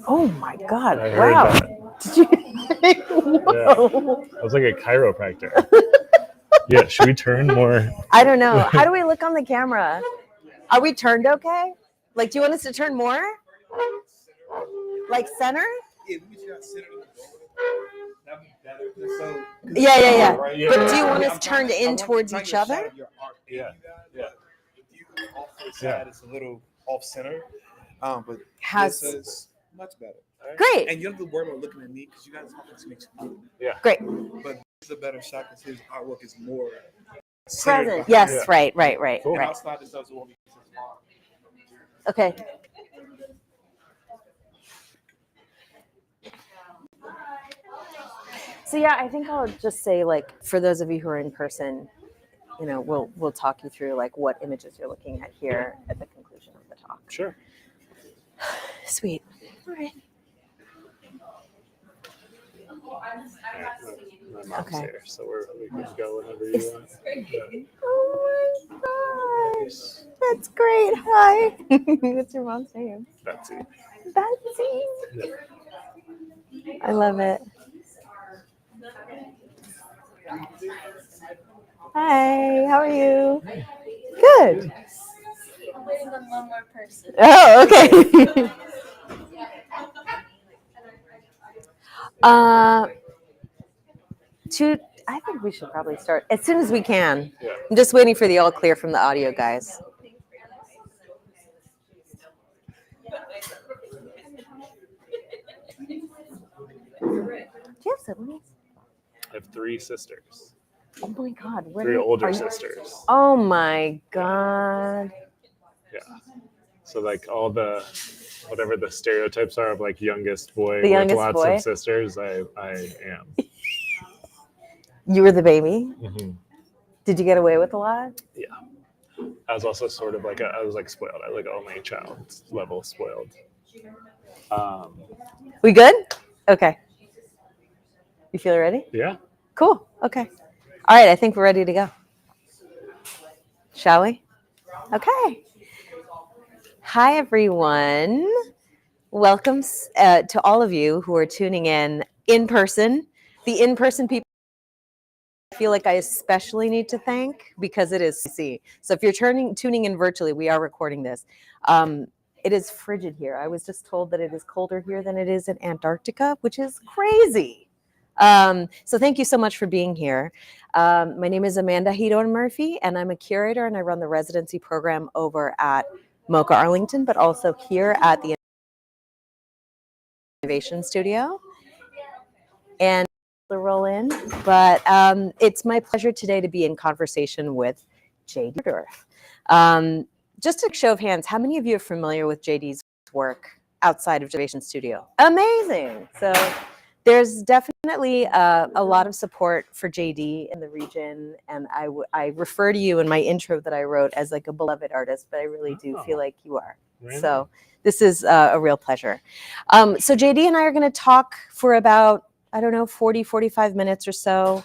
Oh my God! I heard Wow! that. Did you? Yeah. Whoa! I was like a chiropractor. Yeah, should we turn more? I don't know. How do we look on the camera? Are we turned okay? Like, do you want us to turn more? Like center? Yeah, we just got centered in the doorway. That'd be better. Just so, Yeah. Right, yeah. But do you want I'm us trying turned to- I in want to towards tell you each a other? shot of your art and Yeah, you guys, yeah. but if you off to the side, it's a little off center. But Has- this is much better. Great. And you don't have to worry about looking at me because you guys talking to me too. Yeah. Great. But this is a better shot because his artwork is more Present. Yes. Yeah. Right. Cool. And Right. outside this does won't be so far. Okay. So yeah, I think I'll just say, like, for those of you who are in person, you know, we'll talk you through like what images you're looking at here at the conclusion of the talk. Sure. Sweet. All right. My mom's Okay. here, so we can go whenever you want. Yeah. Oh my gosh, that's great. Hi. What's your mom's name? Betsy. Betsy. Yeah. I love it. Hi, how are you? Good. I'm waiting on one more person. Oh, okay. I think we should probably start as soon as we can. Yeah. I'm just waiting for the all clear from the audio guys. Do you have siblings? I have 3 sisters. Oh my God. Where 3 are older you? sisters. Oh my God. Yeah. So like all the whatever the stereotypes are of like youngest boy The with youngest lots boy? of sisters, I am. You were the baby? Mm-hmm. Did you get away with a lot? Yeah. I was also sort of like I was like spoiled. I was like only child level spoiled. We good? Okay. You feel ready? Yeah. Cool. Okay. All right. I think we're ready to go. Shall we? Okay. Hi, everyone. Welcome to all of you who are tuning in person. The in-person people I feel like I especially need to thank because it is CC. So if you're tuning in virtually, we are recording this. It is frigid here. I was just told that it is colder here than it is in Antarctica, which is crazy. So thank you so much for being here. My name is Amanda Hedon Murphy, and I'm a curator, and I run the residency program over at MoCA Arlington, but also here at the Innovation Studio. And the roll in, but it's my pleasure today to be in conversation with JD Deardorff. Just a show of hands, how many of you are familiar with JD's work outside of Innovation Studio? Amazing. So there's definitely a lot of support for JD in the region, and I refer to you in my intro that I wrote as like a beloved artist, but I really do feel like you are. Really? So this is a real pleasure. So JD and I are going to talk for about 40-45 minutes or so.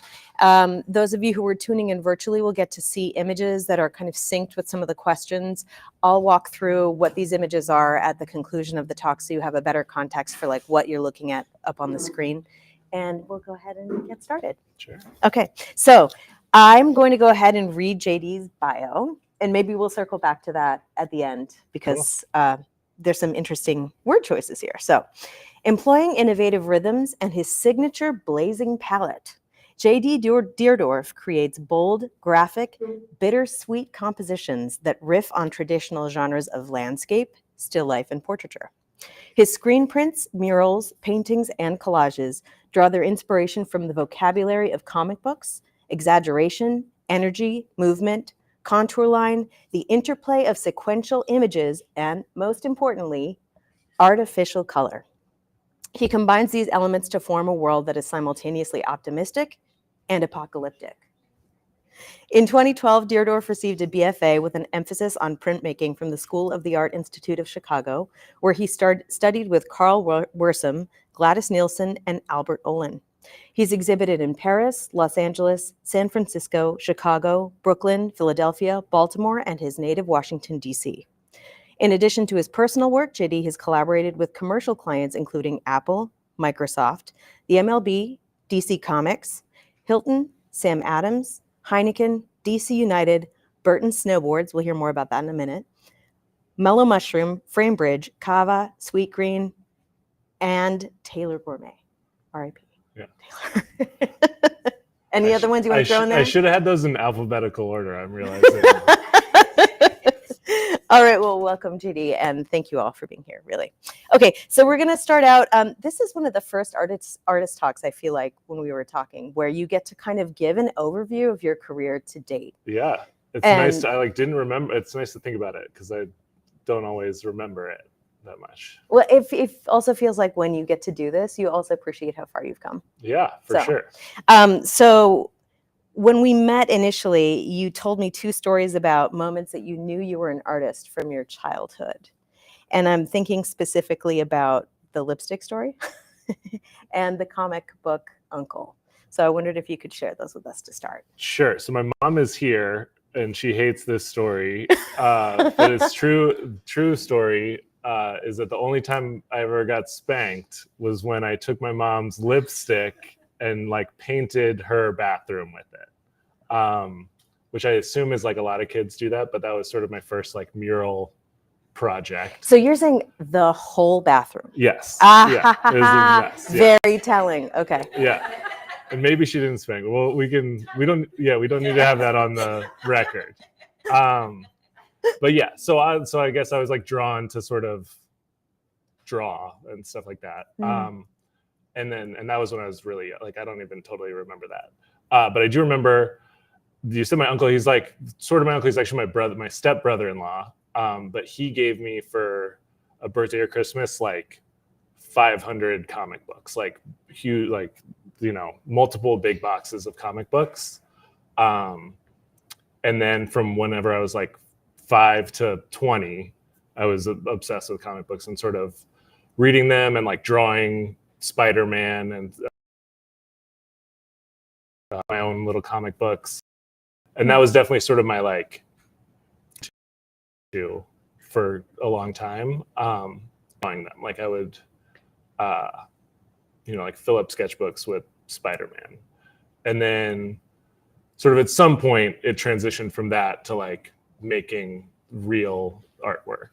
Those of you who are tuning in virtually will get to see images that are kind of synced with some of the questions. I'll walk through what these images are at the conclusion of the talk so you have a better context for like what you're looking at up on the screen. And we'll go ahead and get started. Sure. Okay, so I'm going to go ahead and read JD's bio, and maybe we'll circle back to that at the end because there's some interesting word choices here. So, employing innovative rhythms and his signature blazing palette, JD Deardorff creates bold, graphic, bittersweet compositions that riff on traditional genres of landscape, still life, and portraiture. His screen prints, murals, paintings, and collages draw their inspiration from the vocabulary of comic books, exaggeration, energy, movement, contour line, the interplay of sequential images, and, most importantly, artificial color. He combines these elements to form a world that is simultaneously optimistic and apocalyptic. In 2012, Deardorff received a BFA with an emphasis on printmaking from the School of the Art Institute of Chicago, where he studied with Carl Wersum, Gladys Nielsen, and Albert Olin. He's exhibited in Paris, Los Angeles, San Francisco, Chicago, Brooklyn, Philadelphia, Baltimore, and his native Washington, D.C. In addition to his personal work, JD has collaborated with commercial clients including Apple, Microsoft, the MLB, DC Comics, Hilton, Sam Adams, Heineken, DC United, Burton Snowboards, we'll hear more about that in a minute, Mellow Mushroom, Framebridge, Kava, Sweet Green, and Taylor Gourmet. R.I.P. Yeah. Taylor. Any other ones you want to throw in there? I should have had those in alphabetical order, I'm realizing. All right, well, welcome, JD, and thank you all for being here, really. Okay, so we're going to start out. This is one of the first artist talks, I feel like, when we were talking, where you get to kind of give an overview of your career to date. Yeah, it's nice. I didn't remember. It's nice to think about it because I don't always remember it that much. Well, it also feels like when you get to do this, you also appreciate how far you've come. Yeah, for sure. So when we met initially, you told me 2 stories about moments that you knew you were an artist from your childhood. And I'm thinking specifically about the lipstick story and the comic book Uncle. So I wondered if you could share those with us to start. Sure. So my mom is here and she hates this story, but it's true story. Is that the only time I ever got spanked was when I took my mom's lipstick and like painted her bathroom with it, which I assume is like a lot of kids do that, but that was sort of my first like mural project. So you're saying the whole bathroom? Yes. Yeah, it was a mess. Yeah. Very telling. Okay. Yeah. And maybe she didn't spank. Well, we don't need to have that on the record. But yeah, so I guess I was like drawn to sort of draw and stuff like that. And that was when I was really like, I don't even totally remember that. But I do remember, you said my uncle, he's like, sort of my uncle, he's actually my step brother-in-law. But he gave me for a birthday or Christmas, like 500 comic books, like huge, like, multiple big boxes of comic books. And then from whenever I was like 5 to 20, I was obsessed with comic books and sort of reading them and like drawing Spider-Man and my own little comic books. And that was definitely sort of my like for a long time, drawing them. Like I would, like fill up sketchbooks with Spider-Man. And then sort of at some point it transitioned from that to like making real artwork.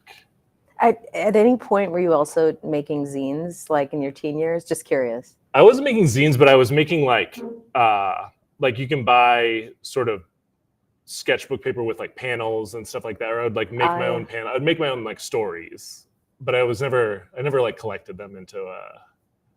At any point were you also making zines like in your teen years? Just curious. I wasn't making zines, but I was making like you can buy sort of sketchbook paper with like panels and stuff like that, or I'd like make my own panel. I'd make my own like stories, but I never like collected them into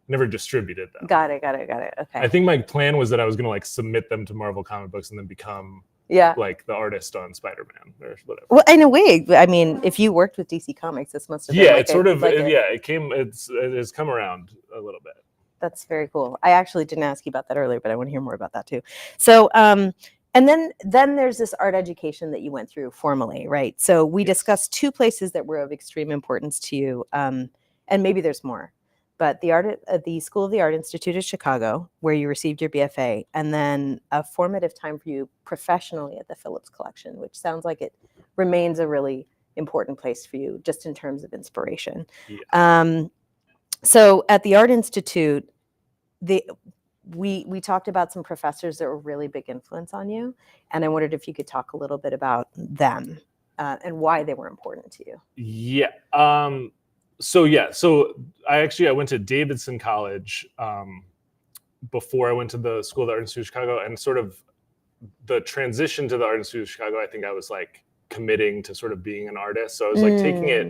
never distributed them. Got it. Okay. I think my plan was that I was going to like submit them to Marvel Comic Books and then become like the artist on Spider-Man or whatever. Well, in a way, I mean, if you worked with DC Comics, this must have been it's sort of it has come around a little bit. That's very cool. I actually didn't ask you about that earlier, but I want to hear more about that too. So, and then there's this art education that you went through formally, right? So we discussed 2 places that were of extreme importance to you, and maybe there's more. But the School of the Art Institute of Chicago, where you received your BFA, and then a formative time for you professionally at the Phillips Collection, which sounds like it remains a really important place for you, just in terms of inspiration. Yeah. So at the Art Institute, we talked about some professors that were really big influence on you, and I wondered if you could talk a little bit about them and why they were important to you. Yeah. So I went to Davidson College before I went to the School of the Art Institute of Chicago, and sort of the transition to the Art Institute of Chicago, I think I was like committing to sort of being an artist. So I was like taking it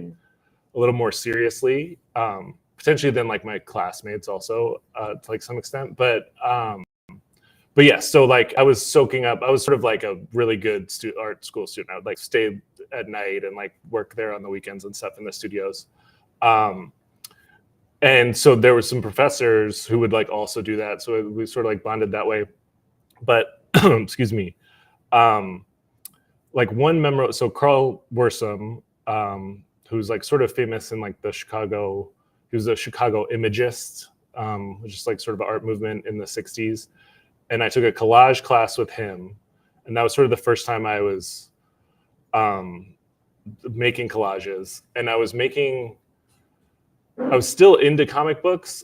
a little more seriously, potentially than like my classmates also to like some extent. But yeah, so like I was soaking up, I was sort of like a really good art school student. I would like stay at night and like work there on the weekends and stuff in the studios. And so there were some professors who would like also do that. So we sort of like bonded that way. But excuse me, like one member, so Carl Worsam, who's like sort of famous in like the Chicago, he was a Chicago imagist, which is like sort of an art movement in the 60s. And I took a collage class with him. And that was sort of the first time I was making collages, and I was still into comic books,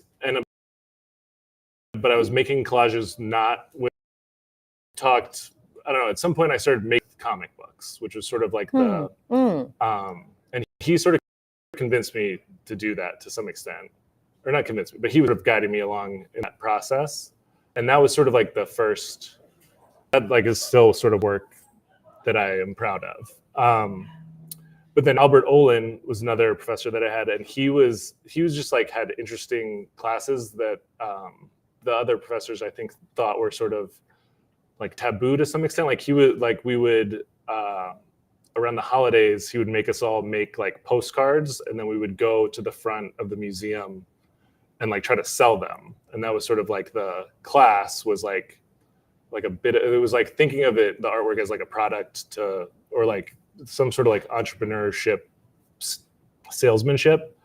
but I was making collages not with talked. I don't know. At some point, I started making comic books, which was sort of like the and he sort of convinced me to do that to some extent, or not convinced me, but he was sort of guiding me along in that process, and that was sort of like the first. That like is still sort of work that I am proud of. But then Albert Olin was another professor that I had, and he was just like had interesting classes that the other professors I think thought were sort of like taboo to some extent. Like we would around the holidays, he would make us all make like postcards, and then we would go to the front of the museum and like try to sell them. And that was sort of like the class was like a bit. It was like thinking of the artwork as like a product or like some sort of like entrepreneurship, salesmanship,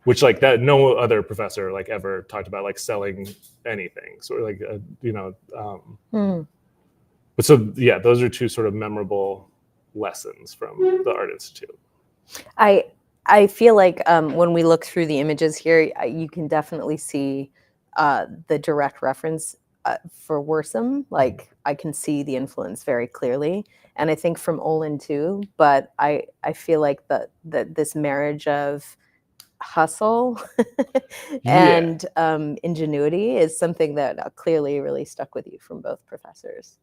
which like that no other professor like ever talked about like selling anything. So like but so yeah, those are two sort of memorable lessons from the Art Institute. I feel like when we look through the images here, you can definitely see the direct reference for Worsom. Like I can see the influence very clearly, and I think from Olin too. But I feel like that this marriage of hustle and ingenuity is something that clearly really stuck with you from both professors.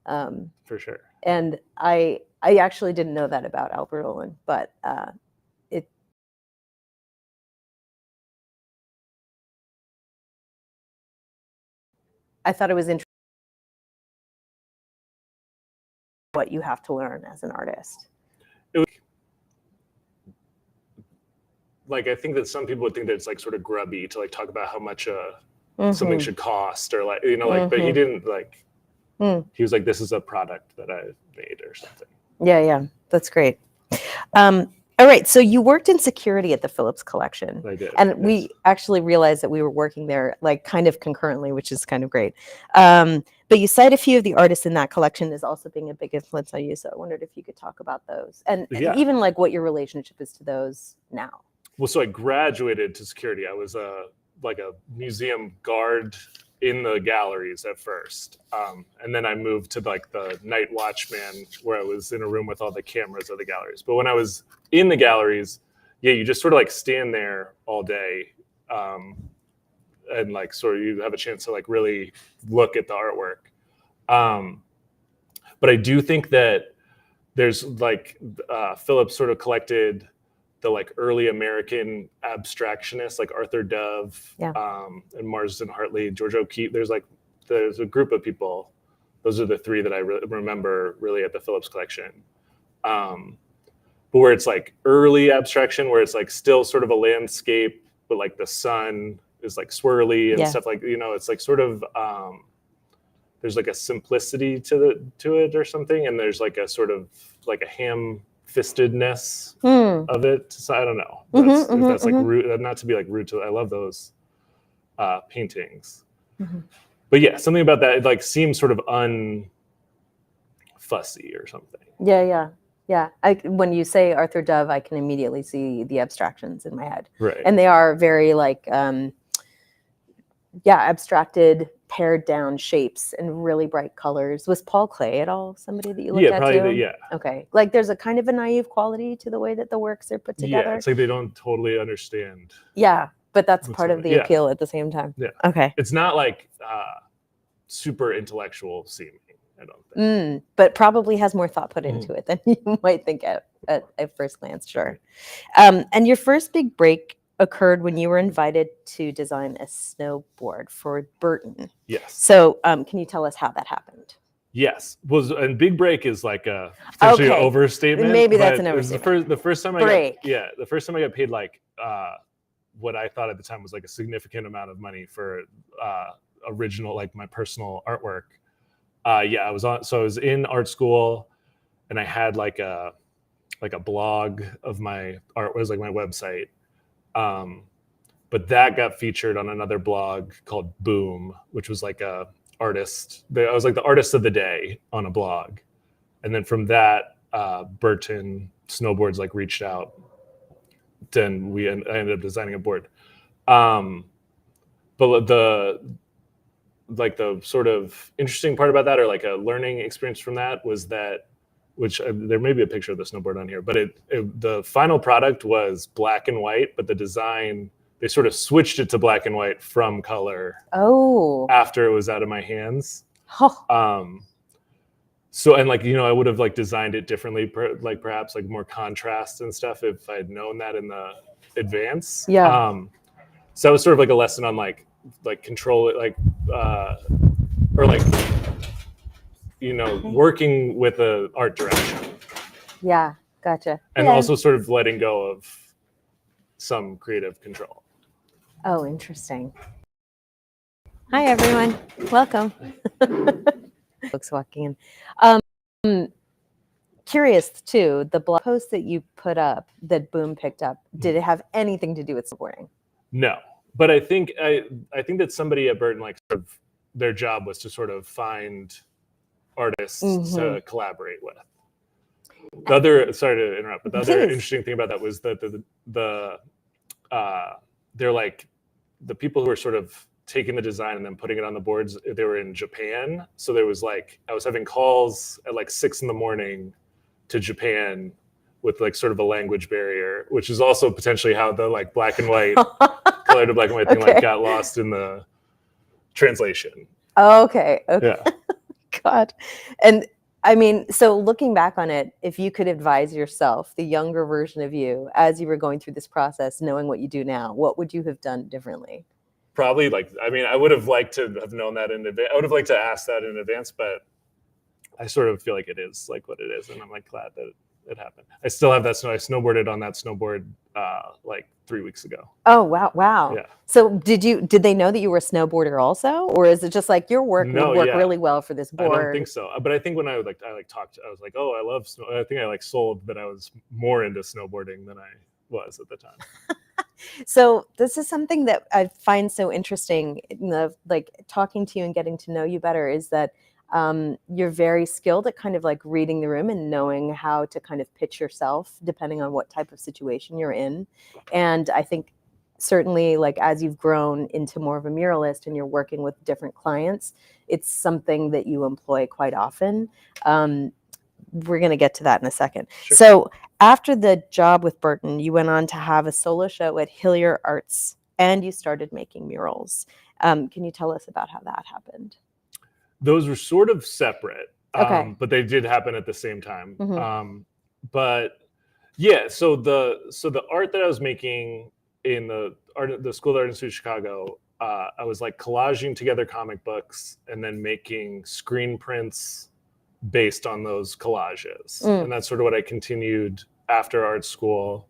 For sure. And I actually didn't know that about Albert Olin, but I thought it was interesting what you have to learn as an artist. Like I think that some people would think that it's like sort of grubby to like talk about how much something should cost, or like like, but he didn't like. He was like, "This is a product that I made," or something. Yeah, that's great. All right, so you worked in security at the Phillips Collection. I did, and yes. We actually realized that we were working there like kind of concurrently, which is kind of great. But you cite a few of the artists in that collection as also being a big influence on you. So I wondered if you could talk about those, and even like what your relationship is to those now. Well, so I graduated to security. I was like a museum guard in the galleries at first, and then I moved to like the night watchman, where I was in a room with all the cameras of the galleries. But when I was in the galleries, you just sort of like stand there all day, and like sort of you have a chance to like really look at the artwork. But I do think that there's like Phillips sort of collected the like early American abstractionists like Arthur Dove, and Marsden Hartley, George O'Keeffe. There's a group of people. Those are the three that I remember really at the Phillips collection. But where it's like early abstraction, where it's like still sort of a landscape, but like the sun is like swirly and stuff like, it's like sort of, there's like a simplicity to it or something. And there's like a sort of like a ham-fistedness of it. So I don't know if that's like rude, not to be like rude to, I love those paintings. But yeah, something about that, it like seems sort of unfussy or something. Yeah. When you say Arthur Dove, I can immediately see the abstractions in my head. Right. And they are very like, abstracted, pared down shapes and really bright colors. Was Paul Klee at all somebody that you looked at too? Yeah. Okay. Like there's a kind of a naive quality to the way that the works are put together. Yeah, it's like they don't totally understand. Yeah, but that's part of the appeal at the same time. Yeah. Okay. It's not like super intellectual seeming, I don't think. But probably has more thought put into it than you might think at first glance, sure. And your first big break occurred when you were invited to design a snowboard for Burton. Yes. So can you tell us how that happened? Yes. And big break is like a potentially an overstatement. Maybe that's an overstatement. The first time I got paid like what I thought at the time was like a significant amount of money for original, like my personal artwork. I was in art school, and I had like a blog of my art. It was like my website. But that got featured on another blog called Boom, which was like a artist. I was like the artist of the day on a blog. And then from that, Burton Snowboards like reached out, then I ended up designing a board. But the sort of interesting part about that, or like a learning experience from that, was that, which there may be a picture of the snowboard on here, but the final product was black and white, but the design, they sort of switched it to black and white from color after it was out of my hands. So, and like, I would have like designed it differently, perhaps like more contrast and stuff if I had known that in the advance. Yeah. So that was sort of like a lesson on like control it, like, or like, working with a art direction. Yeah, gotcha. And also sort of letting go of some creative control. Oh, interesting. Hi, everyone. Welcome. Folks walking in. Curious too, the blog post that you put up that Boom picked up, did it have anything to do with snowboarding? No, but I think that somebody at Burton, like, sort of their job was to sort of find artists to collaborate with. The other, sorry to interrupt, but the other interesting thing about that was that they're like the people who were sort of taking the design and then putting it on the boards, they were in Japan. So there was like, I was having calls at like 6 a.m. to Japan with like sort of a language barrier, which is also potentially how the like black and white, color to black and white thing like got lost in the translation. Okay. Yeah. God. And I mean, so looking back on it, if you could advise yourself, the younger version of you, as you were going through this process, knowing what you do now, what would you have done differently? Probably I would have liked to have known that in advance. I would have liked to ask that in advance, but I sort of feel like it is like what it is. And I'm like glad that it happened. I still have that I snowboarded on that snowboard like 3 weeks ago. Oh, wow. Wow. Yeah. So did they know that you were a snowboarder also? Or is it just like your work would work really well for this board? I don't think so. But I think when I talked, I was like, oh, I love snow. I think I like sold that I was more into snowboarding than I was at the time. So this is something that I find so interesting in the like talking to you and getting to know you better, is that you're very skilled at kind of like reading the room and knowing how to kind of pitch yourself depending on what type of situation you're in. And I think certainly like as you've grown into more of a muralist and you're working with different clients, it's something that you employ quite often. We're going to get to that in a second. Sure. So after the job with Burton, you went on to have a solo show at Hillier Arts and you started making murals. Can you tell us about how that happened? Those were sort of separate, Okay. but they did happen at the same time. Mhm. But yeah, so the art that I was making in the School of Art Institute of Chicago, I was like collaging together comic books and then making screen prints based on those collages. And that's sort of what I continued after art school.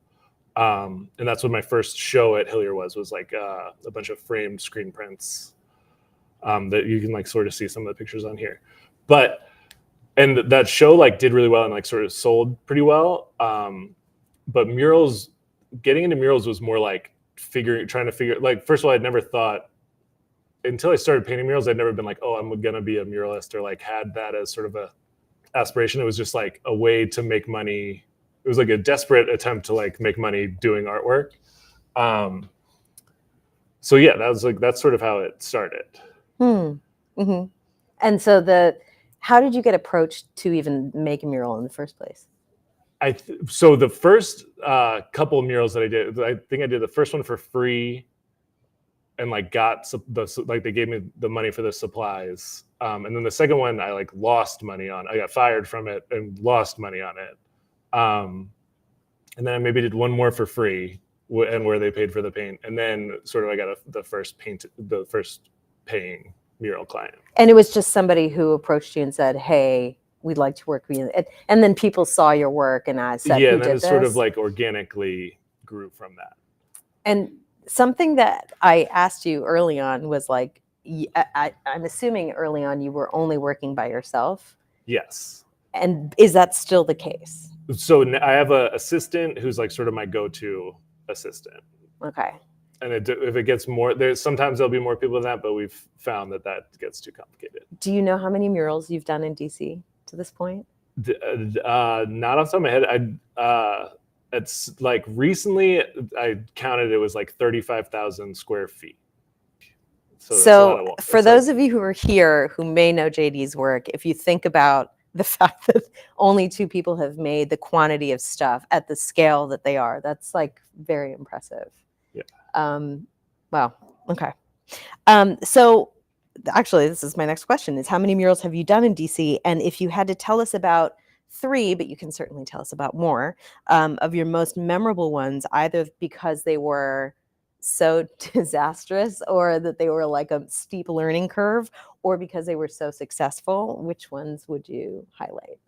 And that's what my first show at Hillier was like a bunch of framed screen prints that you can like sort of see some of the pictures on here. And that show like did really well and like sort of sold pretty well. But getting into murals was more like trying to figure, like, first of all, I'd never thought, until I started painting murals, I'd never been like, oh, I'm going to be a muralist, or like had that as sort of a aspiration. It was just like a way to make money. It was like a desperate attempt to like make money doing artwork. So yeah, that's sort of how it started. Mm-hmm. And so how did you get approached to even make a mural in the first place? So the first couple of murals that I did, I think I did the first one for free, and like they gave me the money for the supplies. And then the second one I like lost money on. I got fired from it and lost money on it. And then I maybe did one more for free, and where they paid for the paint. And then sort of I got the first paying mural client. And it was just somebody who approached you and said, hey, we'd like to work with you. And then people saw your work and said, yeah, who and then did it this? sort of like organically grew from that. And something that I asked you early on was like, I'm assuming early on you were only working by yourself. Yes. And is that still the case? So I have an assistant who's like sort of my go-to assistant. Okay. And if it gets more, sometimes there'll be more people than that, but we've found that gets too complicated. Do you know how many murals you've done in DC to this point? Not off the top of my head. It's like recently I counted it was like 35,000 square feet. So that's a lot of So wall. for It's those like, of you who are here who may know JD's work, if you think about the fact that only 2 people have made the quantity of stuff at the scale that they are, that's like very impressive. Yeah. Wow. Okay. So actually, this is my next question: is how many murals have you done in DC? And if you had to tell us about 3, but you can certainly tell us about more of your most memorable ones, either because they were so disastrous or that they were like a steep learning curve, or because they were so successful, which ones would you highlight?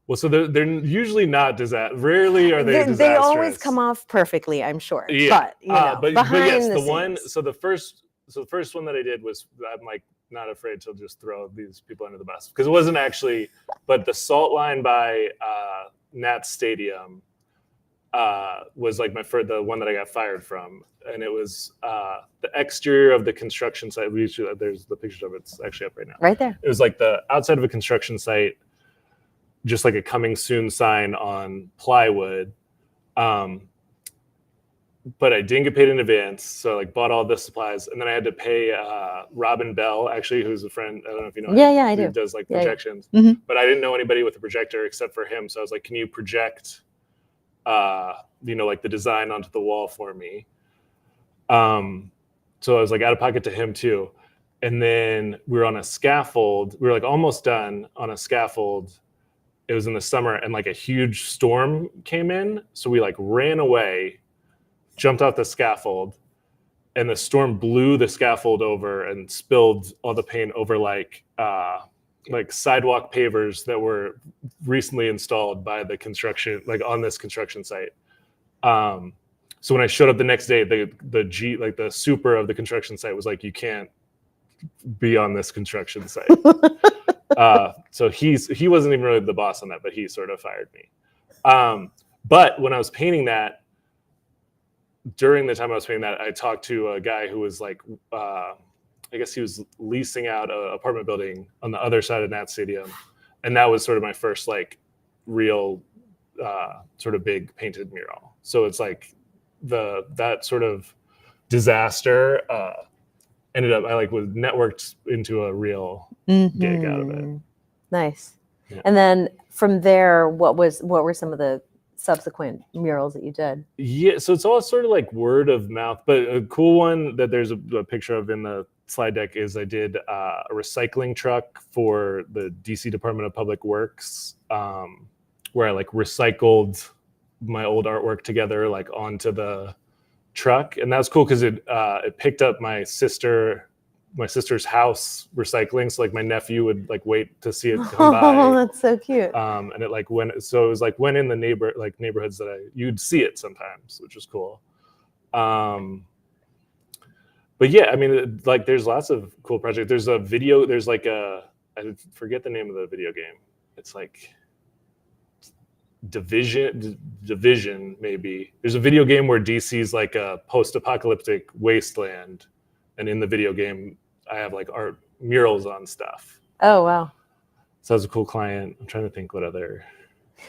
well, so they're usually not rarely are they They disastrous. always come off perfectly, I'm sure. Yeah. But you know, but behind yes, the the one. scenes. So the first one that I did was, I'm like not afraid to just throw these people under the bus because it wasn't actually, but the salt line by Nats Stadium was like the one that I got fired from, and it was the exterior of the construction site. There's the pictures of it. It's actually up right now. Right there. It was like the outside of a construction site, just like a coming soon sign on plywood. But I didn't get paid in advance, so I like bought all the supplies, and then I had to pay Robin Bell, actually, who's a friend. I don't know if you know him. Yeah, I who do. does like Yeah, projections. Mhm. But I didn't know anybody with a projector except for him, so I was like, "Can you project, like the design onto the wall for me?" So I was like out of pocket to him too, and then we were on a scaffold. We were like almost done on a scaffold. It was in the summer, and like a huge storm came in, so we like ran away, jumped off the scaffold, and the storm blew the scaffold over and spilled all the paint over like sidewalk pavers that were recently installed by the construction, like on this construction site. So when I showed up the next day, the super of the construction site was like, "You can't be on this construction site." So he wasn't even really the boss on that, but he sort of fired me. But when I was painting that, during the time I was painting that, I talked to a guy who was like, I guess he was leasing out an apartment building on the other side of Nat Stadium, and that was sort of my first like real sort of big painted mural. So it's like that sort of disaster ended up, I like was networked into a real gig out of it. Nice. Yeah. And then from there, what were some of the subsequent murals that you did? Yeah, so it's all sort of like word of mouth, but a cool one that there's a picture of in the slide deck is I did a recycling truck for the DC Department of Public Works, where I like recycled my old artwork together like onto the truck, and that was cool because it picked up my sister's house recycling. So like my nephew would like wait to see it come by. Oh, that's so cute. And it like went in the neighborhoods that you'd see it sometimes, which was cool. But yeah, I mean, like there's lots of cool projects. There's like I forget the name of the video game. It's like Division maybe. There's a video game where DC's like a post-apocalyptic wasteland, and in the video game I have like art murals on stuff. Oh wow. So that was a cool client. I'm trying to think what other.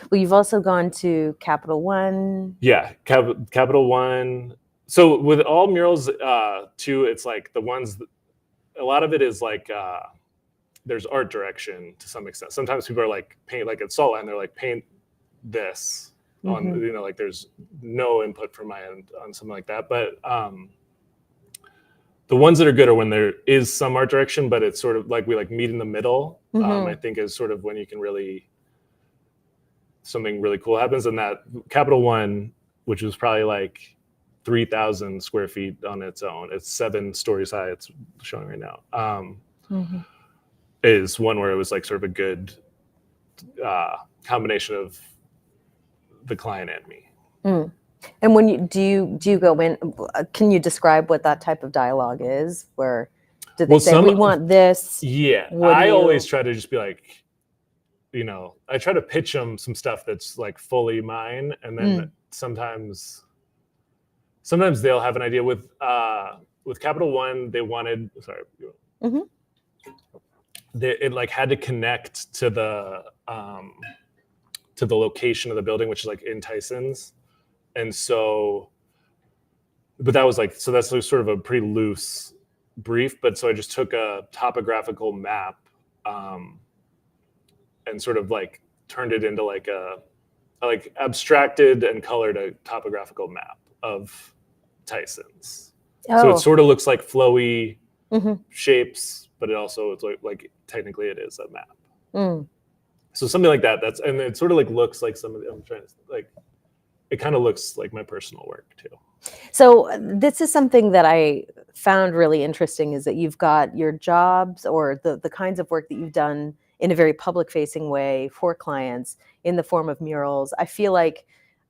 Well, you've also gone to Capital One. Yeah, Capital One. So with all murals too, it's like the ones a lot of it is like there's art direction to some extent. Sometimes people are like paint, like at Saltline, they're like paint this on, like there's no input from my end on something like that. But the ones that are good are when there is some art direction, but it's sort of like we like meet in the middle. I think is sort of when you can really, something really cool happens. And that Capital One, which was probably like 3,000 square feet on its own, it's 7 stories high, it's showing right now, is one where it was like sort of a good combination of the client and me. And when do you go in, can you describe what that type of dialogue is, where do they say we want this? Yeah, I always try to just be like, I try to pitch them some stuff that's like fully mine, and then sometimes they'll have an idea. With Capital One, they wanted it like had to connect to the location of the building, which is like in Tyson's. And so, but that was like, so that's like sort of a pretty loose brief. But so I just took a topographical map and sort of like turned it into like a like abstracted and colored a topographical map of Tyson's. So it sort of looks like flowy shapes, but it also it's like technically it is a map. So something like that. That's and it sort of like looks like some of the, I'm trying to like it kind of looks like my personal work too. So this is something that I found really interesting is that you've got your jobs or the kinds of work that you've done in a very public facing way for clients in the form of murals. I feel like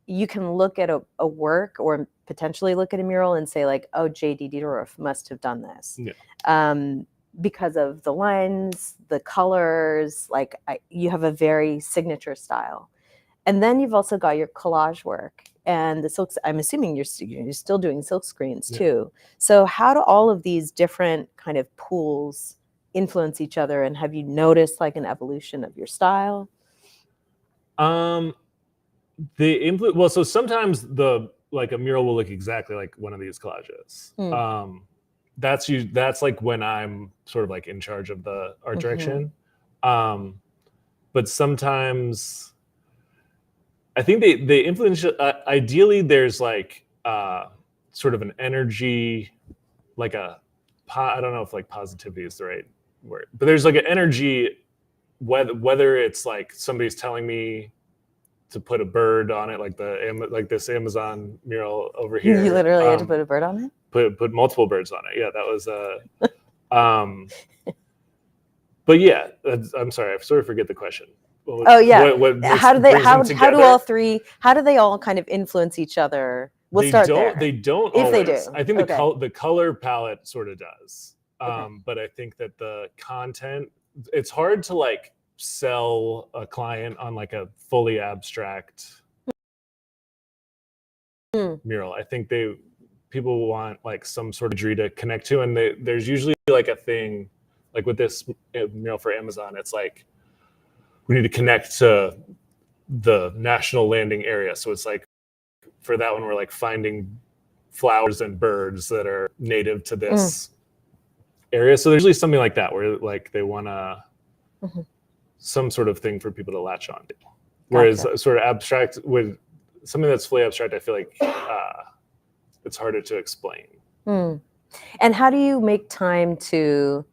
you can look at a work or potentially look at a mural and say like, oh, J.D. Diderot must have done this. Yeah. Because of the lines, the colors, like you have a very signature style. And then you've also got your collage work and the silks. I'm assuming you're still doing silk screens too. So how do all of these different kind of pools influence each other? And have you noticed like an evolution of your style? Well, so sometimes like a mural will look exactly like one of these collages. That's like when I'm sort of like in charge of the art direction. But sometimes I think they influence. Ideally, there's like sort of an energy, like I don't know if like positivity is the right word, but there's like an energy, whether it's like somebody's telling me to put a bird on it, like this Amazon mural over here. You literally had to put a bird on it? Put multiple birds on it. Yeah, that was but yeah, I'm sorry, I sort of forget the question. Oh yeah. How do they all kind of influence each other? We'll start there. They don't if always. They do. I think the color palette sort of does. But I think that the content, it's hard to like sell a client on like a fully abstract mural. I think people want like some sort of imagery to connect to, and there's usually like a thing like with this mural for Amazon, it's like we need to connect to the national landing area. So it's like for that one, we're like finding flowers and birds that are native to this area. So there's usually something like that where like they want some sort of thing for people to latch on to. Whereas sort of abstract with something that's fully abstract, I feel like it's harder to explain. And how do you make time to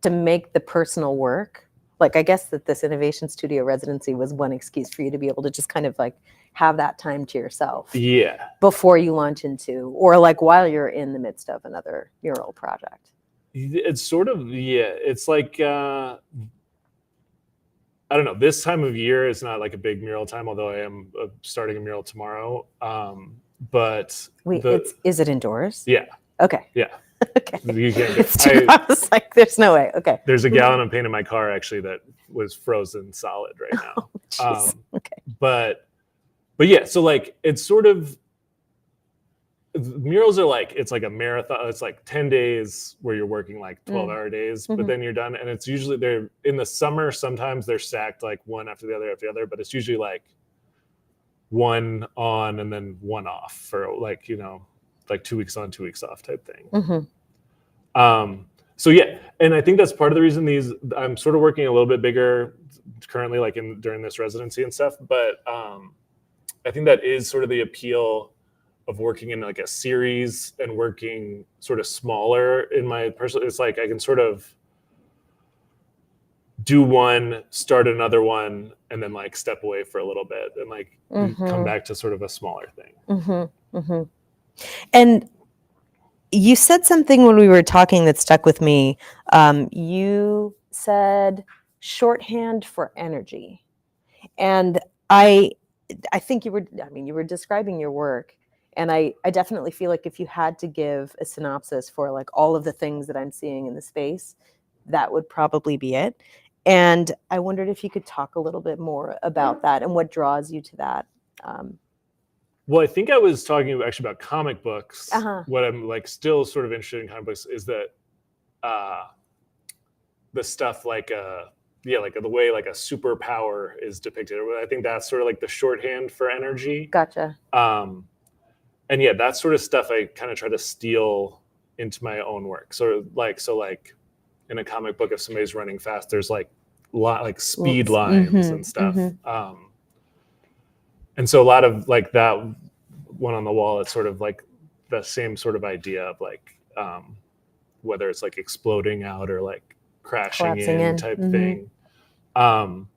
make the personal work? Like, I guess that this innovation studio residency was one excuse for you to be able to just kind of like have that time to yourself. Yeah. Before you launch into, or like while you're in the midst of another mural project. It's sort of, it's like, I don't know, this time of year is not like a big mural time, although I am starting a mural tomorrow. But wait, is it indoors? Yeah. Okay. Yeah. Okay. You can't I was like, there's no way. Okay. There's a gallon of paint in my car actually that was frozen solid right now. Okay. But yeah, so like it's sort of, murals are like, it's like a marathon. It's like 10 days where you're working like 12-hour days, but then you're done. And it's usually they're in the summer. Sometimes they're stacked like one after the other, but it's usually like one on and then one off for like, like 2 weeks on, 2 weeks off type thing. So yeah, and I think that's part of the reason I'm sort of working a little bit bigger currently, like during this residency and stuff. But I think that is sort of the appeal of working in like a series and working sort of smaller in my personal. It's like I can sort of do one, start another one, and then like step away for a little bit and like come back to sort of a smaller thing. And you said something when we were talking that stuck with me. You said shorthand for energy. And I think you were describing your work. And I definitely feel like if you had to give a synopsis for like all of the things that I'm seeing in the space, that would probably be it. And I wondered if you could talk a little bit more about that and what draws you to that. Well, I think I was talking actually about comic books. What I'm like still sort of interested in comic books is that the stuff like like the way like a superpower is depicted. I think that's sort of like the shorthand for energy. Gotcha. And yeah, that sort of stuff I kind of try to steal into my own work. So like in a comic book, if somebody's running fast, there's like speed lines and stuff. And so a lot of like that one on the wall, it's sort of like the same sort of idea of like whether it's like exploding out or like collapsing in type thing. But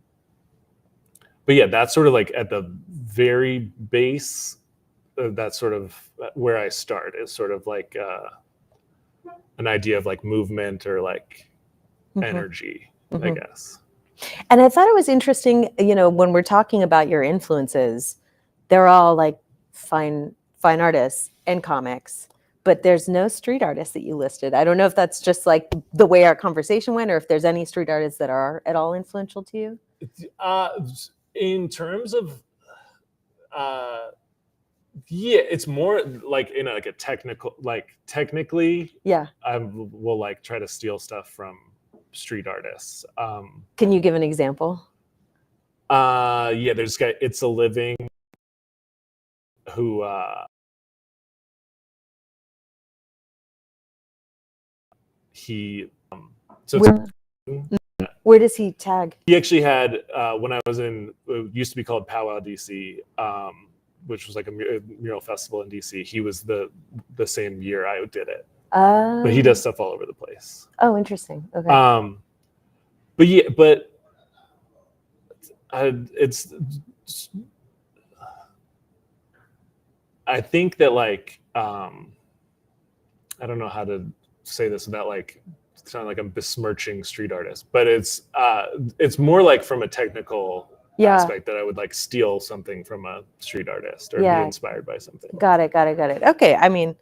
yeah, that's sort of like at the very base. That's sort of where I start, is sort of like an idea of like movement or like energy, I guess. And I thought it was interesting, when we're talking about your influences, they're all like fine artists and comics, but there's no street artists that you listed. I don't know if that's just like the way our conversation went, or if there's any street artists that are at all influential to you. In terms of yeah, it's more like in like a technically, yeah, I will like try to steal stuff from street artists. Can you give an example? Yeah, there's this guy, It's a Living, who he Where does he tag? he actually had when I was in it used to be called Powwow DC, which was like a mural festival in DC. He was the same year I did it. But he does stuff all over the place. Oh, interesting. Okay. But yeah, but it's I think that like I don't know how to say this without like sounding like I'm besmirching street artists, but it's more like from a technical aspect that I would like steal something from a street artist or be inspired by something. Got it. Okay. I mean,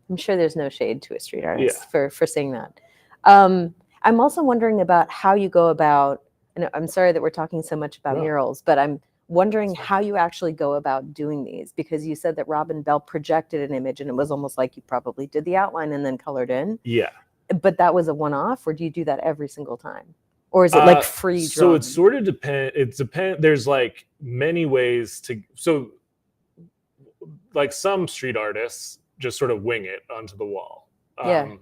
I'm sure there's no shade to a street artist for saying that. I'm also wondering about how you go about, and I'm sorry that we're talking so much about murals, but I'm wondering how you actually go about doing these, because you said that Robin Bell projected an image and it was almost like you probably did the outline and then colored in. Yeah. But that was a one-off, or do you do that every single time? Or is it like free drawing? So it sort of depends. It depends. There's like many ways to, so like some street artists just sort of wing it onto the wall. And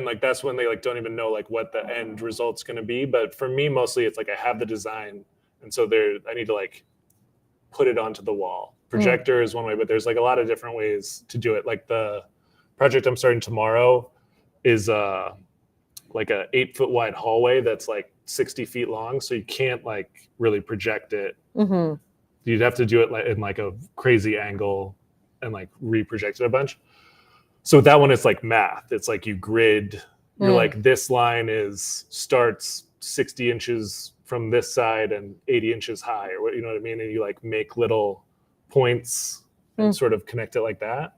like that's when they like don't even know like what the end result's going to be. But for me, mostly it's like I have the design, and so I need to like put it onto the wall. Projector is one way, but there's like a lot of different ways to do it. Like the project I'm starting tomorrow is like a 8-foot wide hallway that's like 60 feet long, so you can't like really project it. You'd have to do it like in like a crazy angle and like reproject it a bunch. So with that one, it's like math. It's like you grid. You're like, this line starts 60 inches from this side and 80 inches high, or what, you know what I mean? And you like make little points and sort of connect it like that.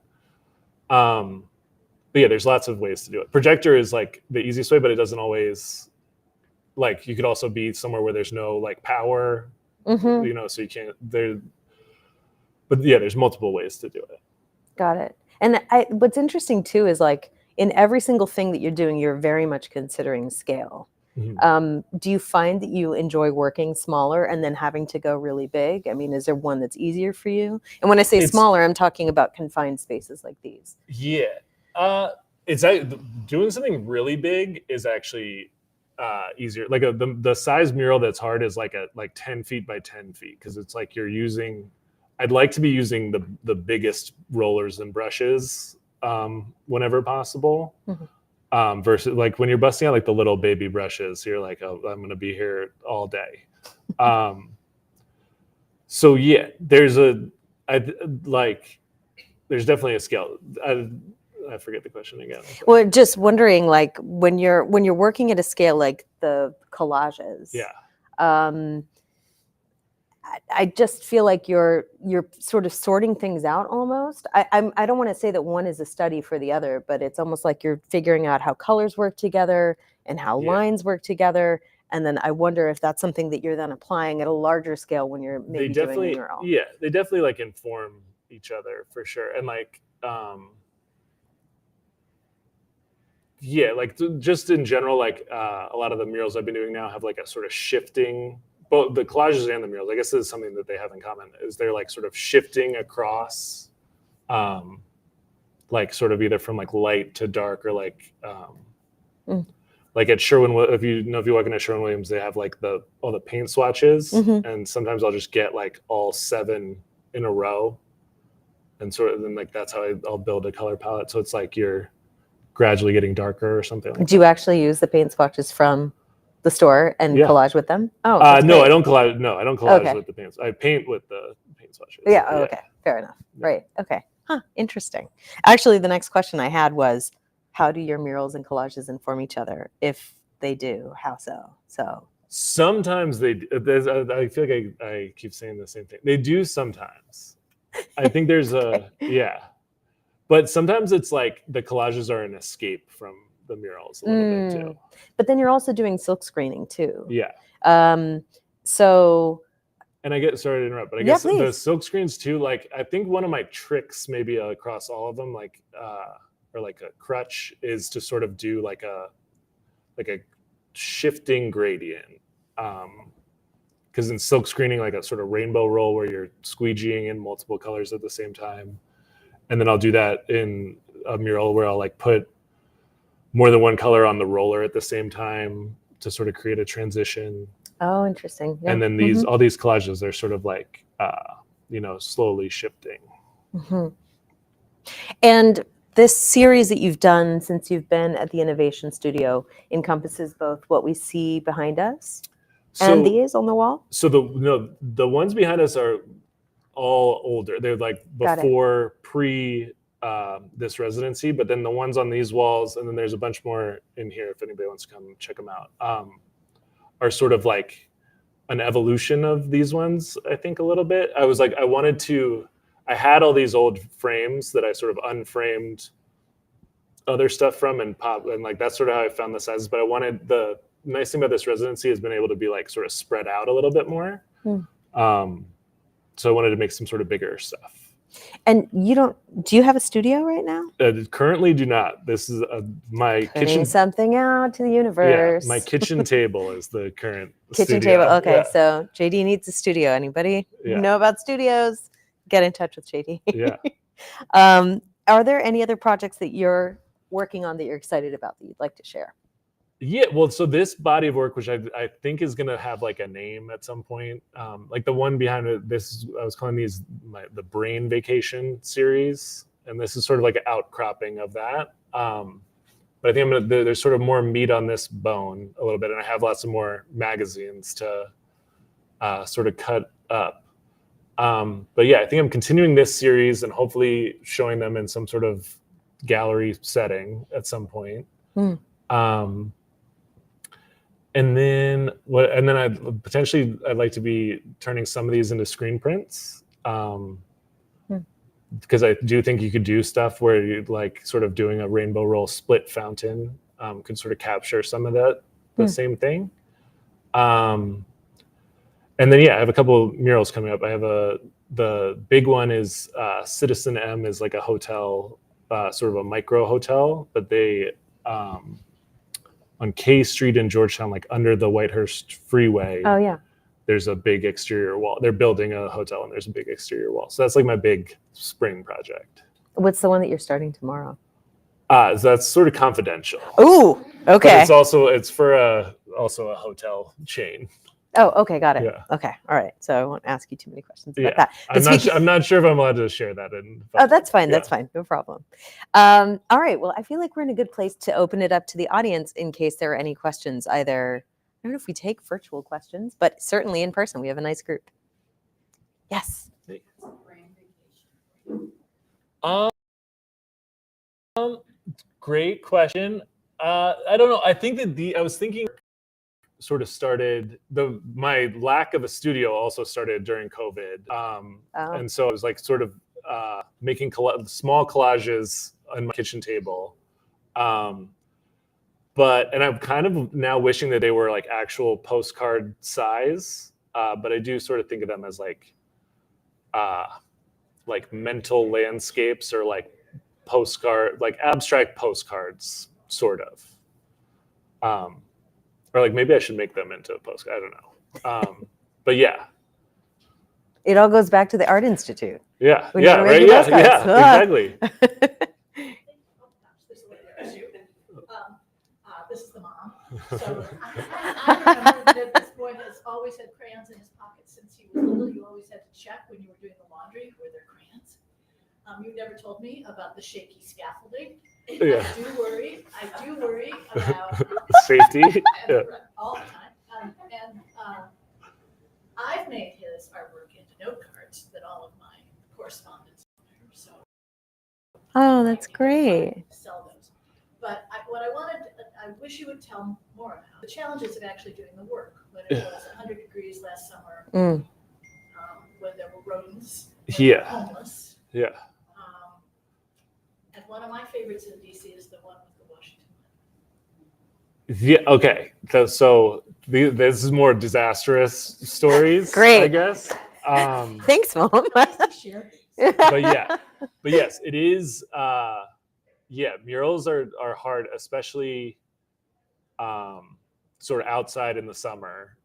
But yeah, there's lots of ways to do it. Projector is like the easiest way, but it doesn't always, like you could also be somewhere where there's no like power, so you can't but yeah, there's multiple ways to do it. Got it. And what's interesting too is like in every single thing that you're doing, you're very much considering scale. Do you find that you enjoy working smaller and then having to go really big? I mean, is there one that's easier for you? And when I say smaller, I'm talking about confined spaces like these. Yeah. It's doing something really big is actually easier. Like the size mural that's hard is like 10 feet by 10 feet, because it's like I'd like to be using the biggest rollers and brushes whenever possible. Versus like when you're busting out like the little baby brushes, you're like, oh, I'm gonna be here all day. So yeah, there's definitely a scale. I forget the question again. Well, just wondering, like when you're working at a scale like the collages. I just feel like you're sort of sorting things out almost. I don't want to say that one is a study for the other, but it's almost like you're figuring out how colors work together and how lines work together. And then I wonder if that's something that you're then applying at a larger scale when you're maybe doing a mural. Yeah, they definitely like inform each other for sure. And like yeah, like just in general, like a lot of the murals I've been doing now have like a sort of shifting, both the collages and the murals. I guess this is something that they have in common, is they're like sort of shifting across, like sort of either from like light to dark, or like like at Sherwin, if you walk into Sherwin-Williams, they have like all the paint swatches, and sometimes I'll just get like all 7 in a row, and sort of then like that's how I'll build a color palette. So it's like you're gradually getting darker or something like that. Do you actually use the paint swatches from the store and Yeah. collage with them? Oh, no, that's I great. don't collage. No, I don't collage Okay. with the paints. I paint with the paint swatches. Yeah. Oh, okay. Fair enough. Right. Okay. Huh. Interesting. Actually, the next question I had was, how do your murals and collages inform each other? If they do, how so? So Sometimes I feel like I keep saying the same thing. They do sometimes. I think there's a yeah, but sometimes it's like the collages are an escape from the murals a little bit too. But then you're also doing silk screening too. Yeah. So. And I get sorry to interrupt, but I Yeah, guess the please. silk screens too. Like I think one of my tricks, maybe across all of them, like or like a crutch, is to sort of do like a shifting gradient. Because in silk screening, like a sort of rainbow roll where you're squeegeeing in multiple colors at the same time, and then I'll do that in a mural where I'll like put more than one color on the roller at the same time to sort of create a transition. Oh, interesting. Yeah. And then all these collages, they're sort of like slowly shifting. And this series that you've done since you've been at the Innovation Studio encompasses both what we see behind us and these on the wall? So the ones behind us are all older. They're like before this residency, but then the ones on these walls, and then there's a bunch more in here if anybody wants to come check them out, are sort of like an evolution of these ones, I think, a little bit. I was like, I had all these old frames that I sort of unframed other stuff from and like that's sort of how I found the sizes. But I wanted, the nice thing about this residency has been able to be like sort of spread out a little bit more. So I wanted to make some sort of bigger stuff. And do you have a studio right now? Currently do not. This is my Putting kitchen. something out to the universe. Yeah, my kitchen table is the current kitchen studio. table. Okay, Yeah. So JD needs a studio. Anybody know about studios? Get in touch with JD. Yeah. Are there any other projects that you're working on that you're excited about that you'd like to share? Yeah, well, so this body of work, which I think is going to have like a name at some point, like the one behind it, I was calling these the Brain Vacation series, and this is sort of like an outcropping of that. But I think there's sort of more meat on this bone a little bit, and I have lots of more magazines to sort of cut up. But yeah, I think I'm continuing this series and hopefully showing them in some sort of gallery setting at some point. And then I'd like to be turning some of these into screen prints, because I do think you could do stuff where you like sort of doing a rainbow roll split fountain could sort of capture some of the same thing. And then I have a couple of murals coming up. I have the big one is Citizen M is like a hotel, sort of a micro hotel, but they on K Street in Georgetown, like under the Whitehurst Freeway. Oh yeah. There's a big exterior wall. They're building a hotel and there's a big exterior wall. So that's like my big spring project. What's the one that you're starting tomorrow? So that's sort of confidential. Ooh, okay. But it's for also a hotel chain. Oh, okay, got it. Yeah. Okay, all right. So I won't ask you too many questions about that. I'm not sure if I'm allowed to share that. Oh, that's fine. That's fine. No problem. All right. Well, I feel like we're in a good place to open it up to the audience in case there are any questions. Either, I don't know if we take virtual questions, but certainly in person. We have a nice group. Yes. Great question. I don't know. I think that I was thinking sort of started my lack of a studio also started during COVID. And so I was like sort of making small collages on my kitchen table. And I'm kind of now wishing that they were like actual postcard size. But I do sort of think of them as like mental landscapes or like abstract postcards sort of. Or like maybe I should make them into a postcard. I don't know. But yeah. It all goes back to the Art Institute. Yeah. When Yeah. you're Right. making Yeah. postcards. Yeah. Exactly. This is the mom. So I remember that this boy has always had crayons in his pocket since he was little. You always had to check when you were doing the laundry, were there crayons? You never told me about the shaky scaffolding. Yeah. I do worry about Safety. Yeah. all the time. I've made his artwork into note cards that all of my correspondence. So Oh, that's great. sell those. But I wish you would tell more about the challenges of actually doing the work when it was 100 degrees last summer, when there were rodents, when they were Yeah. homeless. Yeah. And one of my favorites in DC is the one with the Washington. Yeah. Okay. So this is more disastrous stories. Great. I guess. Thanks, Mom. Share these. But yes, it is. Murals are hard, especially sort of outside in the summer.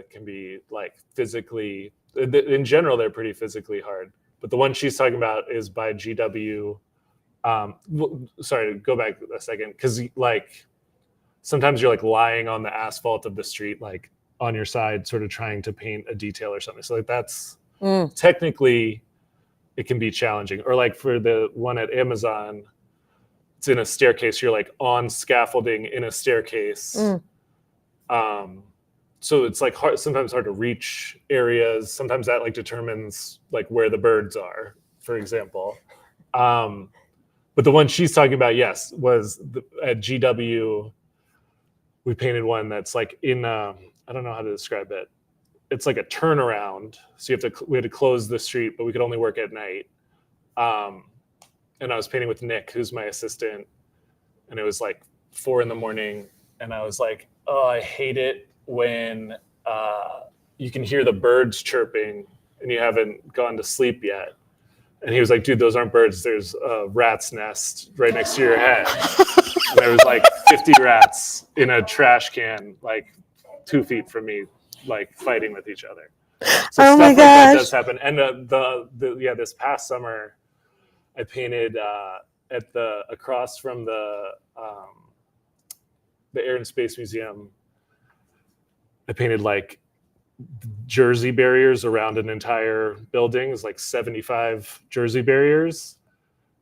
Can be like physically. In general, they're pretty physically hard. But the one she's talking about is by GW. Sorry to go back a second, because like sometimes you're like lying on the asphalt of the street, like on your side, sort of trying to paint a detail or something. So like that's technically it can be challenging. Or like for the one at Amazon, it's in a staircase. You're like on scaffolding in a staircase. So it's like sometimes hard to reach areas. Sometimes that like determines like where the birds are, for example. But the one she's talking about, yes, was at GW. We painted one that's like in I don't know how to describe it. It's like a turnaround. So we had to close the street, but we could only work at night. And I was painting with Nick, who's my assistant, and it was like 4 a.m. and I was like, oh, I hate it when you can hear the birds chirping and you haven't gone to sleep yet. And he was like, dude, those aren't birds. There's a rat's nest right next to your head. And there was like 50 rats in a trash can, like 2 feet from me, like fighting with each other. So Oh stuff my like that gosh. does happen. And this past summer, I painted across from the Air and Space Museum. I painted like Jersey barriers around an entire building. It's like 75 Jersey barriers.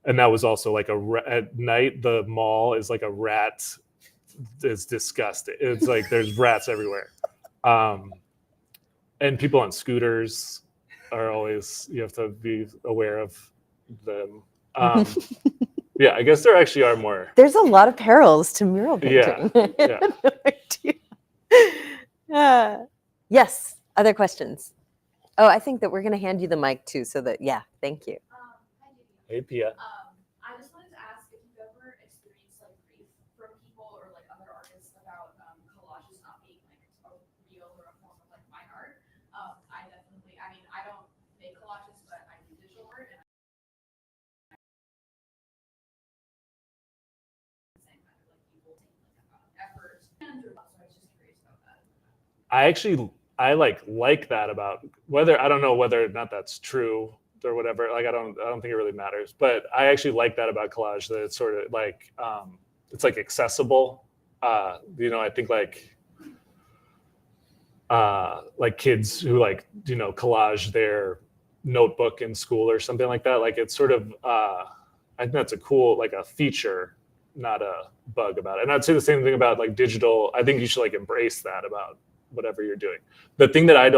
And that was also like at night, the mall is like a rat. It's disgusting. It's like there's rats everywhere. And people on scooters are always, you have to be aware of them. Yeah, I guess there actually are more. There's a lot of perils to mural painting. Yeah. Yes. Other questions? Oh, I think that we're going to hand you the mic too, so that thank you. Hi, Judy. Hey, Pia. I just wanted to ask if you've ever experienced like grief from people or like other artists about collages not being like a real or a form of like fine art. I don't make collages, but I do digital art, and same kind of like people take like effort. So I was just curious about that. I like that about I don't know whether or not that's true or whatever. Like I don't think it really matters. But I actually like that about collage, that it's sort of like it's like accessible. I think like kids who collage their notebook in school or something like that. Like it's sort of I think that's a cool like a feature, not a bug about it. And I'd say the same thing about like digital. I think you should like embrace that about whatever you're doing. The thing that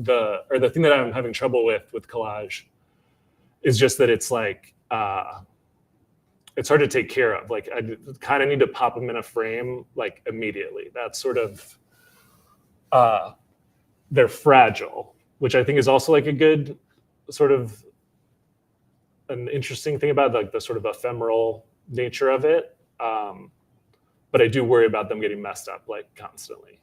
the thing that I'm having trouble with collage is just that it's like it's hard to take care of. Like I kind of need to pop them in a frame like immediately. That's sort of they're fragile, which I think is also like a good sort of an interesting thing about like the sort of ephemeral nature of it. But I do worry about them getting messed up like constantly.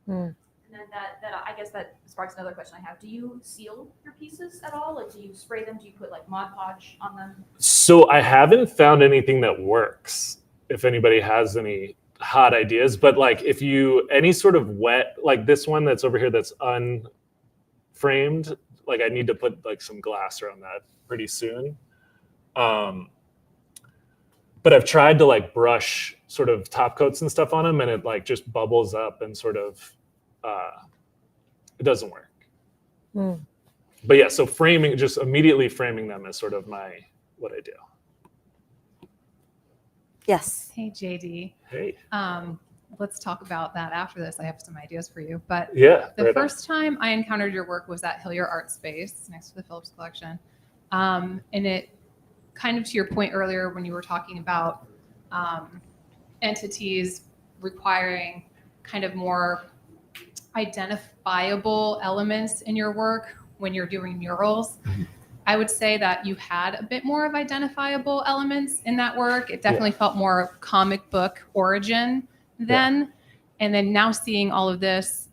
And then that I guess that sparks another question I have. Do you seal your pieces at all? Like, do you spray them? Do you put like Mod Podge on them? So I haven't found anything that works. if anybody has any hot ideas, but like if you any sort of wet, like this one that's over here that's unframed, like I need to put like some glass around that pretty soon. But I've tried to like brush sort of top coats and stuff on them, and it like just bubbles up and sort of it doesn't work. But yeah, so framing, just immediately framing them is sort of what I do. Yes. Hey, JD. Hey. Let's talk about that after this. I have some ideas for you. But Yeah. the right first time I encountered your work was at Hillier Art Space next to the Phillips Collection. And it kind of to your point earlier when you were talking about entities requiring kind of more identifiable elements in your work when you're doing murals. I would say that you had a bit more of identifiable elements in that work. It definitely felt more comic book origin then. And then now seeing all of this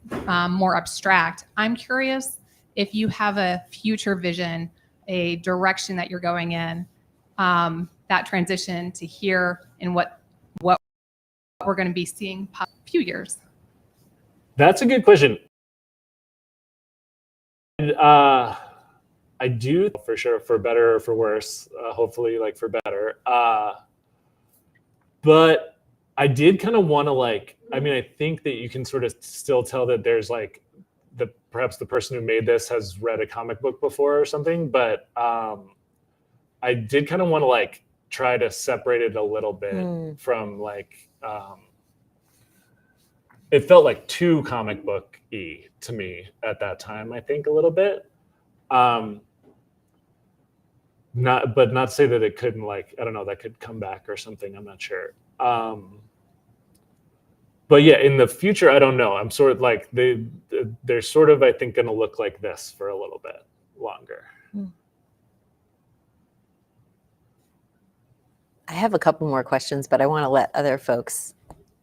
more abstract, I'm curious if you have a future vision, a direction that you're going in, that transition to here and what we're going to be seeing a few years. That's a good question. I do for sure, for better or for worse, hopefully like for better. But I did kind of want to like, I mean, I think that you can sort of still tell that there's like perhaps the person who made this has read a comic book before or something, but I did kind of want to like try to separate it a little bit from like, it felt like too comic book-y to me at that time, I think a little bit. Not to say that it couldn't like, I don't know, that could come back or something, I'm not sure. But yeah, in the future, I don't know. I'm sort of like, they're sort of, I think, gonna look like this for a little bit longer. I have a couple more questions, but I want to let other folks.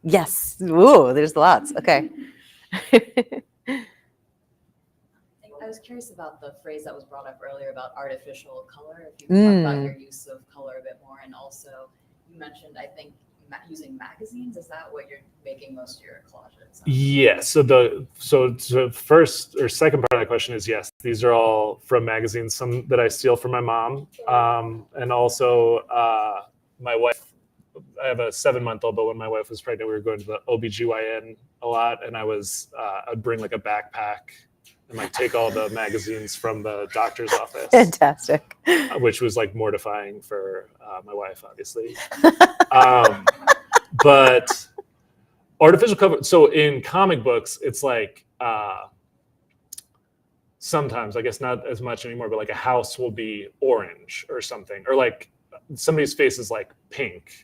Yes. Ooh, there's lots. Okay. I was curious about the phrase that was brought up earlier about artificial color. If you could talk about your use of color a bit more, and also you mentioned, I think, using magazines. Is that what you're making most of your collages? Yeah. So the first or second part of that question is yes. These are all from magazines. Some that I steal from my mom, and also my wife. I have a 7-month-old, but when my wife was pregnant, we were going to the OBGYN a lot, and I'd bring like a backpack and like take all the magazines from the doctor's office. Fantastic. Which was like mortifying for my wife, obviously. But artificial cover. So in comic books, it's like sometimes, I guess not as much anymore, but like a house will be orange or something, or like somebody's face is like pink.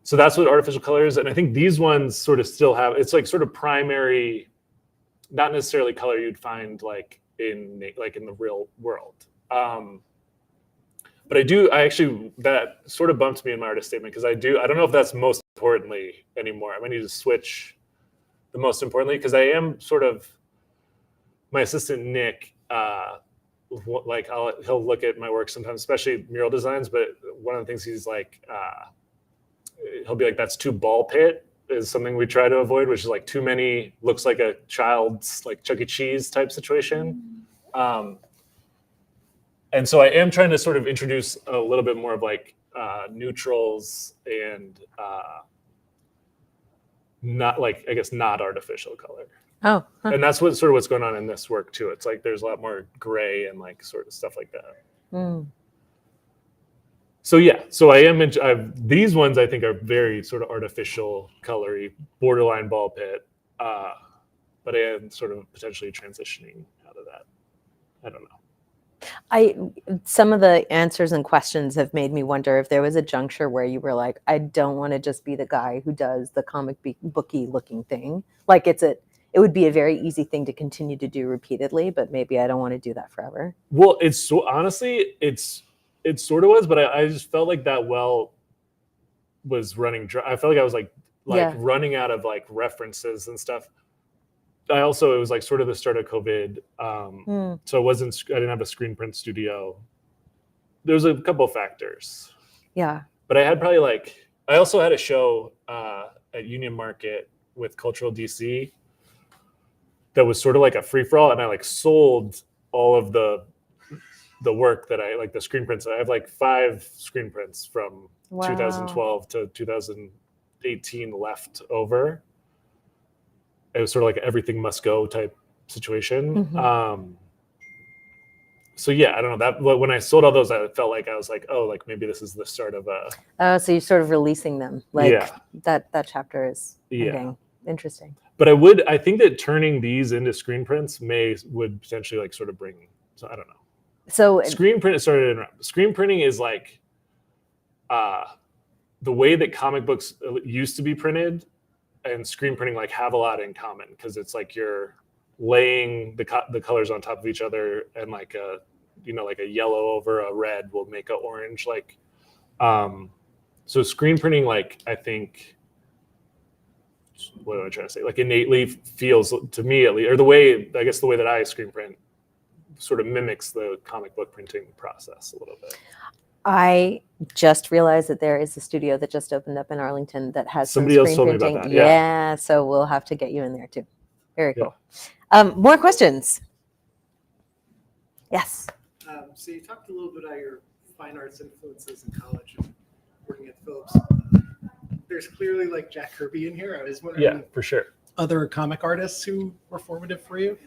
So that's what artificial color is. And I think these ones sort of still have, it's like sort of primary, not necessarily color you'd find like in the real world. But I actually, that sort of bumped me in my artist statement because I don't know if that's most importantly anymore. I might need to switch the most importantly because I am sort of, my assistant Nick, like he'll look at my work sometimes, especially mural designs. But one of the things he's like, he'll be like, "That's too ball pit," is something we try to avoid, which is like too many, looks like a child's like Chuck E. Cheese type situation. And so I am trying to sort of introduce a little bit more of like neutrals and not like, I guess, not artificial color. Oh. Huh. And that's what's going on in this work too. It's like there's a lot more gray and like sort of stuff like that. So yeah, so these ones I think are very sort of artificial, colory, borderline ball pit. But I am sort of potentially transitioning out of that. I don't know. Some of the answers and questions have made me wonder if there was a juncture where you were like, I don't want to just be the guy who does the comic booky looking thing. Like it would be a very easy thing to continue to do repeatedly, but maybe I don't want to do that forever. Well, it's so honestly, it sort of was, but I just felt like that well was running dry. I felt like I was like running out of like references and stuff. It was like sort of the start of COVID. So I didn't have a screen print studio. There's a couple of factors. Yeah. but I had probably like, I also had a show at Union Market with Cultural DC that was sort of like a free for all, and I like sold all of the work that I like, the screen prints. I have like 5 screen prints from Wow. 2012 to 2018 left over. It was sort of like everything must go type situation. Mhm. So yeah, I don't know, that when I sold all those, I felt like I was like, oh, like maybe this is the start of a So you're sort of releasing them, like Yeah. that chapter is Yeah. ending. Interesting. But I think that turning these into screen prints would potentially like sort of bring, so I don't know. So Screen print, sorry to interrupt. Screen printing is like the way that comic books used to be printed, and screen printing like have a lot in common, because it's like you're laying the colors on top of each other, and like a like a yellow over a red will make a orange, like so screen printing, like I think, what am I trying to say, like innately feels to me at least, or the way that I screen print sort of mimics the comic book printing process a little bit. I just realized that there is a studio that just opened up in Arlington that has Somebody some else screen told me about printing. that, yeah. Yeah, so we'll have to get you in there too. Very Yeah. cool. More questions? Yes. So you talked a little bit about your fine arts influences in college and working at Phillips. There's clearly like Jack Kirby in here. I was wondering, Yeah, for sure. other comic artists who were formative for you?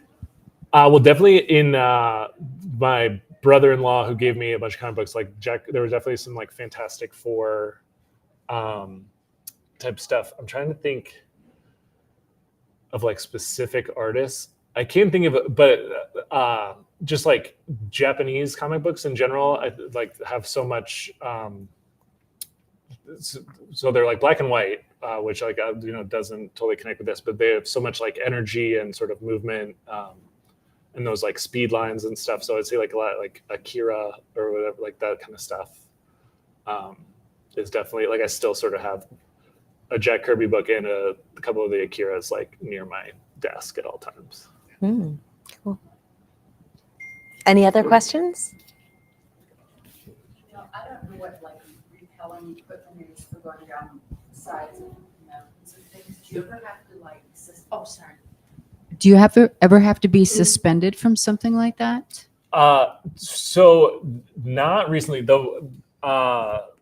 Well, definitely in my brother-in-law, who gave me a bunch of comic books, like Jack, there was definitely some like Fantastic Four type stuff. I'm trying to think of like specific artists. I can't think of it, but just like Japanese comic books in general, I like have so much. So they're like black and white, which like doesn't totally connect with this, but they have so much like energy and sort of movement. And those like speed lines and stuff. So I'd say like a lot like Akira or whatever, like that kind of stuff is definitely, like I still sort of have a Jack Kirby book and a couple of the Akiras like near my desk at all times. Cool. Any other questions? I don't know what like repelling equipment is for going down sides of mountains and things. Do you ever have to like, sorry. Do you ever have to be suspended from something like that? So not recently though. What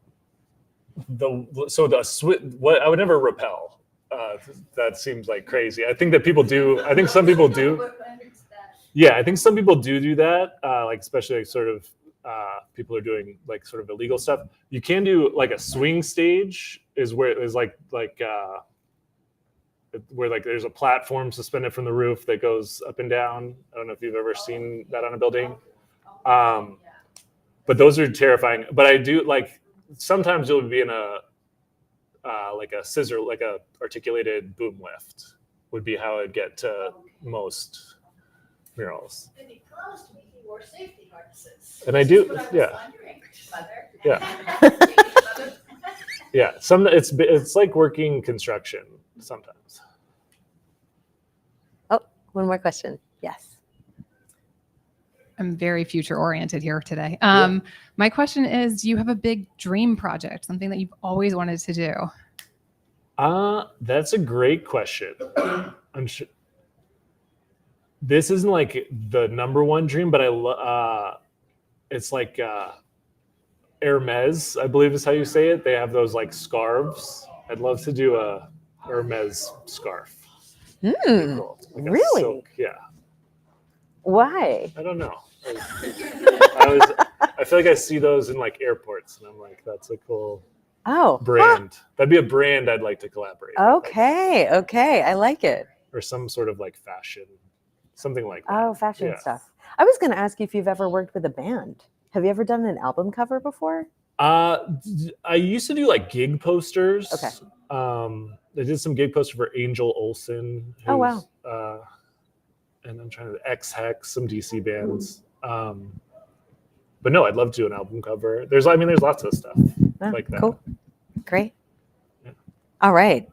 I would never rappel. That seems like crazy. I think that people do. I think some people do. Yeah, I think some people do that. Like especially like sort of people are doing like sort of illegal stuff. You can do like a swing stage is where it is like where like there's a platform suspended from the roof that goes up and down. I don't know if you've ever seen that on a building. But those are terrifying. But I do like, sometimes you'll be in a like a scissor, like a articulated boom lift would be how I'd get to most murals. And he promised me he wore safety harnesses. And I do, This is what I was yeah. wondering. Yeah. Yeah, it's like working construction sometimes. Oh, one more question. Yes. I'm very future oriented here today. My question is, do you have a big dream project, something that you've always wanted to do? That's a great question. I'm sure this isn't like the number one dream, but it's like Hermes, I believe is how you say it. They have those like scarves. I'd love to do a Hermes scarf. Cool. Like Really? Silk, yeah. Why? I don't know. I feel like I see those in like airports, and I'm like, that's a cool brand. That'd be a brand I'd like to collaborate with, Okay. Okay. I like it. or some sort of like fashion, something like that. Oh, fashion Yeah. stuff. I was going to ask you if you've ever worked with a band. Have you ever done an album cover before? I used to do like gig posters. Okay. I did some gig posters for Angel Olsen. Oh, wow. And I'm trying to X-Hex, some DC bands. But no, I'd love to do an album cover. There's lots of stuff like that. Cool. Great. Yeah. All right.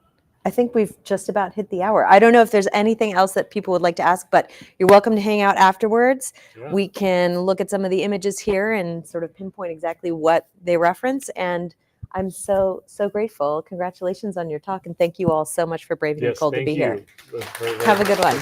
I think we've just about hit the hour. I don't know if there's anything else that people would like to ask, but you're welcome to hang out afterwards. Yeah. We can look at some of the images here and sort of pinpoint exactly what they reference. And I'm so grateful. Congratulations on your talk, and thank you all so much for braving the Yes, cold to thank be here. you. Very, very Have a much. good one.